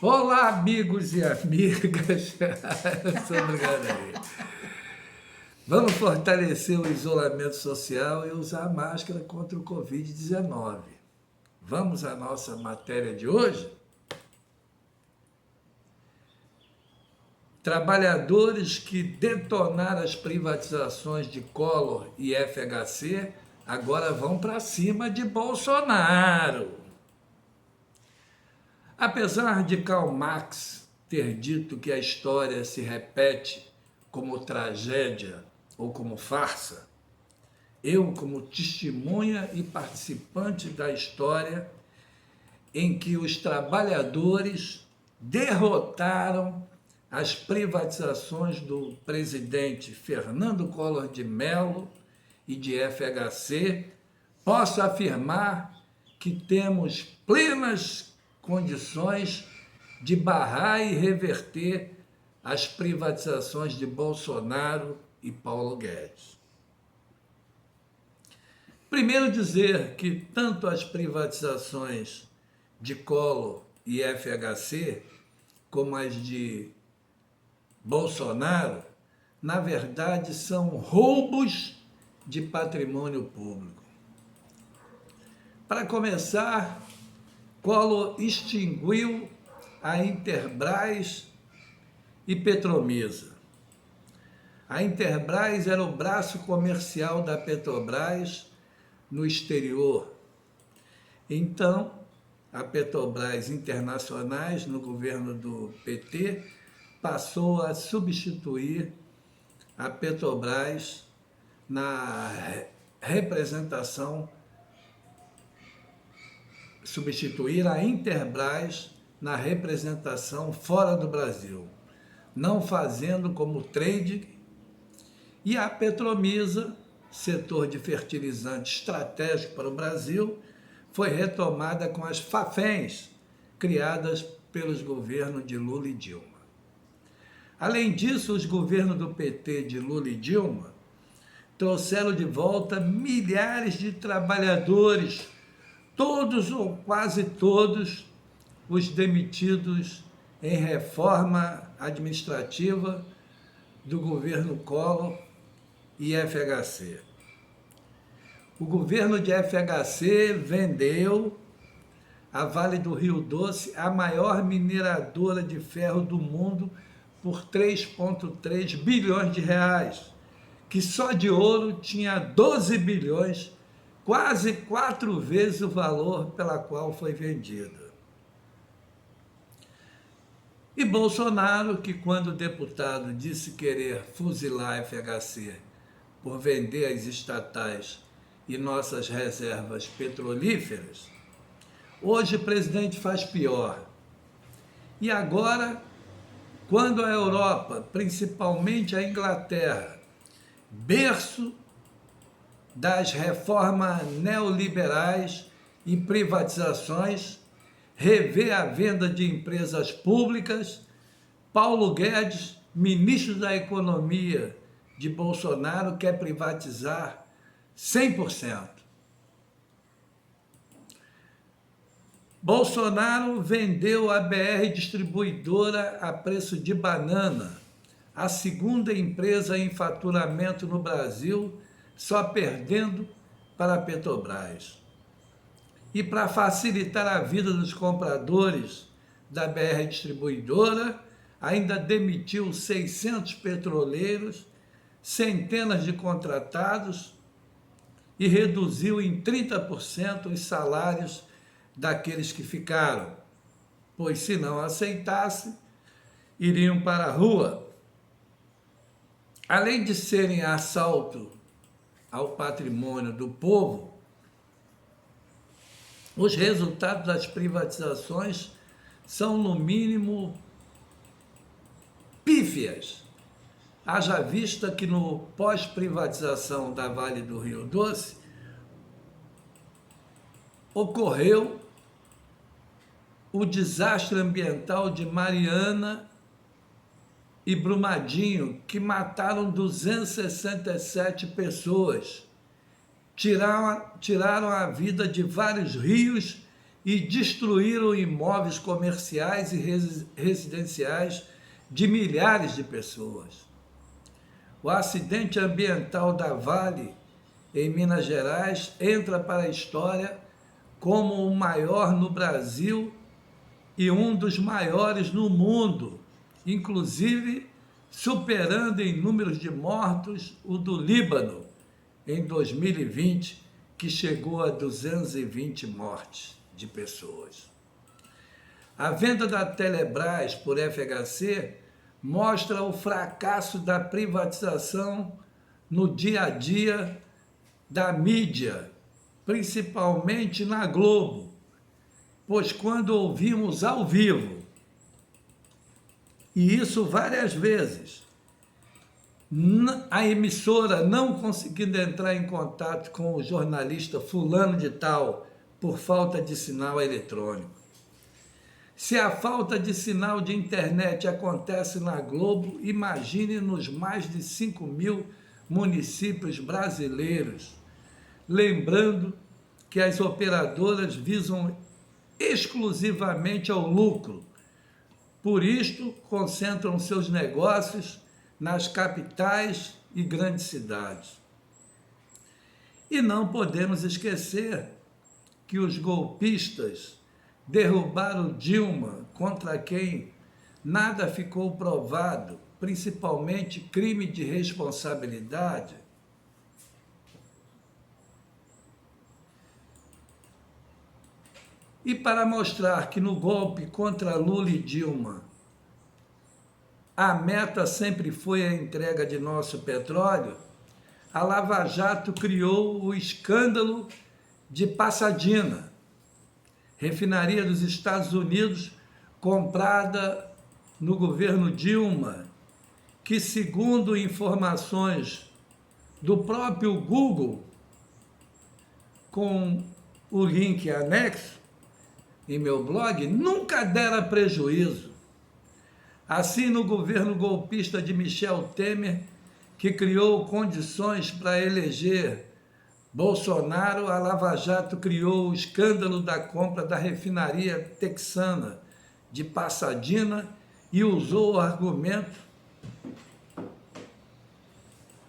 Olá, amigos e amigas. Obrigado aí. Vamos fortalecer o isolamento social e usar máscara contra o Covid-19. Vamos à nossa matéria de hoje? Trabalhadores que detonaram as privatizações de Collor e FHC agora vão para cima de Bolsonaro. Apesar de Karl Marx ter dito que a história se repete como tragédia ou como farsa, eu, como testemunha e participante da história em que os trabalhadores derrotaram as privatizações do presidente Fernando Collor de Mello e de FHC, posso afirmar que temos plenas condições de barrar e reverter as privatizações de Bolsonaro e Paulo Guedes. Primeiro dizer que tanto as privatizações de Collor e FHC, como as de Bolsonaro, na verdade são roubos de patrimônio público. Para começar, Collor extinguiu a Interbras e Petromisa. A Interbras era o braço comercial da Petrobras no exterior. Então, a Petrobras Internacionais, no governo do PT, passou a substituir a Petrobras na representação, substituir a Interbras na representação fora do Brasil, não fazendo como trade, e a Petromisa, setor de fertilizante estratégico para o Brasil, foi retomada com as Faféns, criadas pelos governos de Lula e Dilma. Além disso, os governos do PT de Lula e Dilma trouxeram de volta milhares de trabalhadores, todos ou quase todos os demitidos em reforma administrativa do governo Collor e FHC. O governo de FHC vendeu a Vale do Rio Doce, a maior mineradora de ferro do mundo, por 3,3 bilhões de reais, que só de ouro tinha 12 bilhões, quase 4 vezes o valor pela qual foi vendida. E Bolsonaro, que quando deputado disse querer fuzilar a FHC por vender as estatais e nossas reservas petrolíferas, hoje o presidente faz pior. E agora, quando a Europa, principalmente a Inglaterra, berço das reformas neoliberais e privatizações, revê a venda de empresas públicas, Paulo Guedes, ministro da Economia de Bolsonaro, quer privatizar 100%. Bolsonaro vendeu a BR Distribuidora a preço de banana, a segunda empresa em faturamento no Brasil, só perdendo para a Petrobras. E para facilitar a vida dos compradores da BR Distribuidora, ainda demitiu 600 petroleiros, centenas de contratados e reduziu em 30% os salários daqueles que ficaram, pois se não aceitasse, iriam para a rua. Além de serem assalto ao patrimônio do povo, os resultados das privatizações são, no mínimo, pífias. Haja vista que no pós-privatização da Vale do Rio Doce, ocorreu o desastre ambiental de Mariana e Brumadinho, que mataram 267 pessoas, tiraram a vida de vários rios e destruíram imóveis comerciais e residenciais de milhares de pessoas. O acidente ambiental da Vale, em Minas Gerais, entra para a história como o maior no Brasil e um dos maiores no mundo, inclusive superando em números de mortos o do Líbano, em 2020, que chegou a 220 mortes de pessoas. A venda da Telebrás por FHC mostra o fracasso da privatização no dia a dia da mídia, principalmente na Globo, pois quando ouvimos ao vivo, e isso várias vezes, a emissora não conseguindo entrar em contato com o jornalista fulano de tal por falta de sinal eletrônico. Se a falta de sinal de internet acontece na Globo, imagine nos mais de 5.000 municípios brasileiros. Lembrando que as operadoras visam exclusivamente ao lucro. Por isto, concentram seus negócios nas capitais e grandes cidades. E não podemos esquecer que os golpistas derrubaram Dilma, contra quem nada ficou provado, principalmente crime de responsabilidade. E para mostrar que no golpe contra Lula e Dilma, a meta sempre foi a entrega de nosso petróleo, a Lava Jato criou o escândalo de Pasadena, refinaria dos Estados Unidos comprada no governo Dilma, que, segundo informações do próprio Google, com o link anexo em meu blog, nunca dera prejuízo. Assim, no governo golpista de Michel Temer, que criou condições para eleger Bolsonaro, a Lava Jato criou o escândalo da compra da refinaria texana de Pasadena e usou o argumento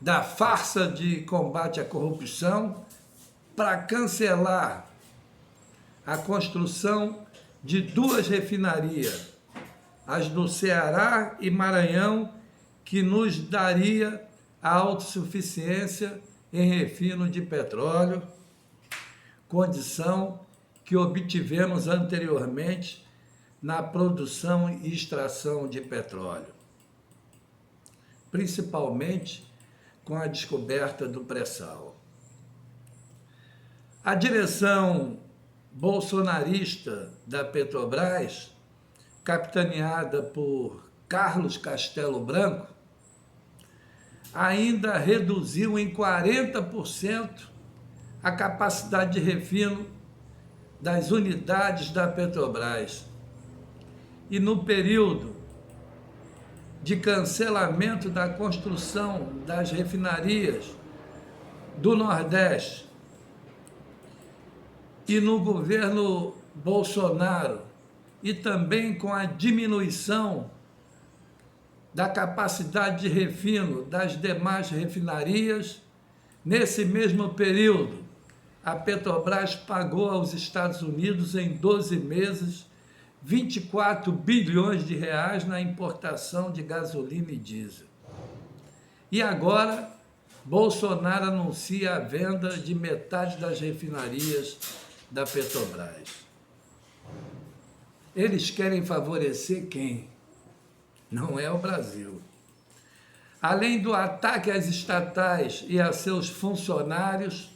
da farsa de combate à corrupção para cancelar a construção de 2 refinarias, as do Ceará e Maranhão, que nos daria a autossuficiência em refino de petróleo, condição que obtivemos anteriormente na produção e extração de petróleo, principalmente com a descoberta do pré-sal. A direção bolsonarista da Petrobras, capitaneada por Carlos Castelo Branco, ainda reduziu em 40% a capacidade de refino das unidades da Petrobras. E no período de cancelamento da construção das refinarias do Nordeste e no governo Bolsonaro, e também com a diminuição da capacidade de refino das demais refinarias, nesse mesmo período, a Petrobras pagou aos Estados Unidos em 12 meses 24 bilhões de reais na importação de gasolina e diesel. E agora, Bolsonaro anuncia a venda de metade das refinarias da Petrobras. Eles querem favorecer quem? Não é o Brasil. Além do ataque às estatais e a seus funcionários,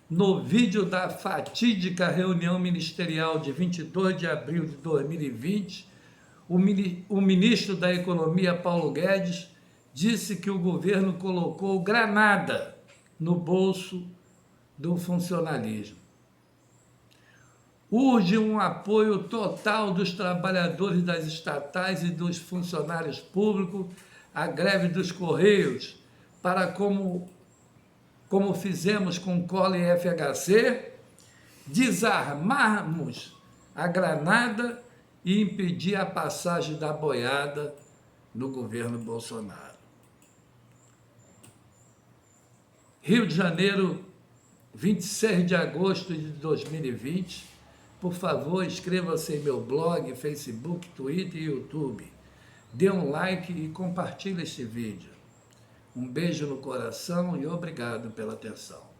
no vídeo da fatídica reunião ministerial de 22 de abril de 2020, o ministro da Economia, Paulo Guedes, disse que o governo colocou granada no bolso do funcionalismo. Urge um apoio total dos trabalhadores das estatais e dos funcionários públicos à greve dos Correios, para, como fizemos com Cola e FHC, desarmarmos a granada e impedir a passagem da boiada no governo Bolsonaro. Rio de Janeiro, 26 de agosto de 2020. Por favor, inscreva-se em meu blog, Facebook, Twitter e YouTube. Dê um like e compartilhe este vídeo. Um beijo no coração e obrigado pela atenção.